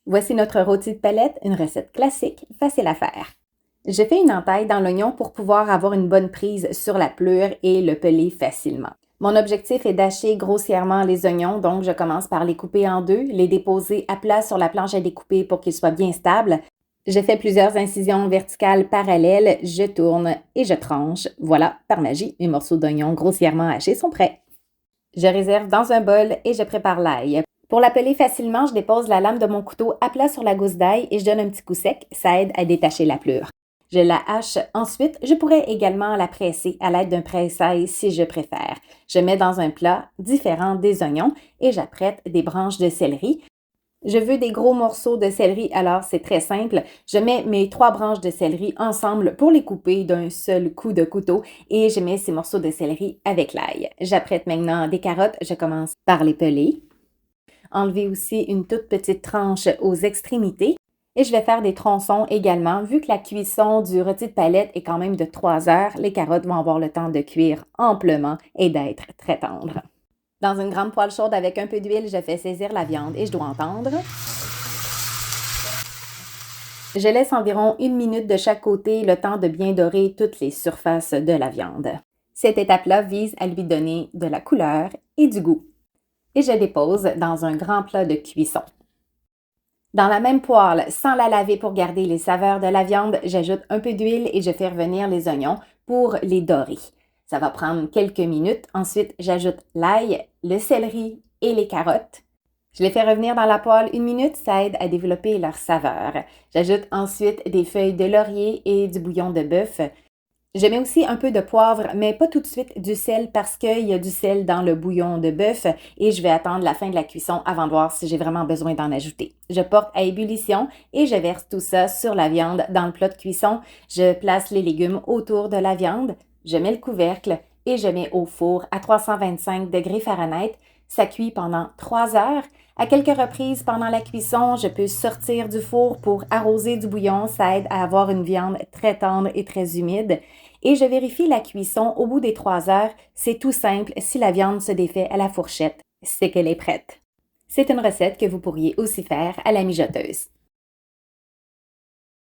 Voici notre rôti de palette, une recette classique, facile à faire. Je fais une entaille dans l'oignon pour pouvoir avoir une bonne prise sur la pelure et le peler facilement. Mon objectif est d'hacher grossièrement les oignons, donc je commence par les couper en deux, les déposer à plat sur la planche à découper pour qu'ils soient bien stables. Je fais plusieurs incisions verticales parallèles, je tourne et je tranche. Voilà, par magie, mes morceaux d'oignon grossièrement hachés sont prêts. Je réserve dans un bol et je prépare l'ail. Pour la peler facilement, je dépose la lame de mon couteau à plat sur la gousse d'ail et je donne un petit coup sec, ça aide à détacher la pelure. Je la hache ensuite, je pourrais également la presser à l'aide d'un presse-ail si je préfère. Je mets dans un plat différent des oignons et j'apprête des branches de céleri. Je veux des gros morceaux de céleri, alors c'est très simple. Je mets mes 3 branches de céleri ensemble pour les couper d'un seul coup de couteau et je mets ces morceaux de céleri avec l'ail. J'apprête maintenant des carottes, je commence par les peler. Enlever aussi une toute petite tranche aux extrémités. Et je vais faire des tronçons également. Vu que la cuisson du rôti de palette est quand même de 3 heures, les carottes vont avoir le temps de cuire amplement et d'être très tendres. Dans une grande poêle chaude avec un peu d'huile, je fais saisir la viande et je dois entendre. Je laisse environ 1 minute de chaque côté, le temps de bien dorer toutes les surfaces de la viande. Cette étape-là vise à lui donner de la couleur et du goût. Et je dépose dans un grand plat de cuisson. Dans la même poêle, sans la laver pour garder les saveurs de la viande, j'ajoute un peu d'huile et je fais revenir les oignons pour les dorer. Ça va prendre quelques minutes. Ensuite, j'ajoute l'ail, le céleri et les carottes. Je les fais revenir dans la poêle 1 minute, ça aide à développer leur saveur. J'ajoute ensuite des feuilles de laurier et du bouillon de bœuf. Je mets aussi un peu de poivre, mais pas tout de suite du sel parce qu'il y a du sel dans le bouillon de bœuf et je vais attendre la fin de la cuisson avant de voir si j'ai vraiment besoin d'en ajouter. Je porte à ébullition et je verse tout ça sur la viande dans le plat de cuisson. Je place les légumes autour de la viande, je mets le couvercle et je mets au four à 325 degrés Fahrenheit. Ça cuit pendant 3 heures. À quelques reprises pendant la cuisson, je peux sortir du four pour arroser du bouillon. Ça aide à avoir une viande très tendre et très humide. Et je vérifie la cuisson au bout des 3 heures. C'est tout simple, si la viande se défait à la fourchette, c'est qu'elle est prête. C'est une recette que vous pourriez aussi faire à la mijoteuse.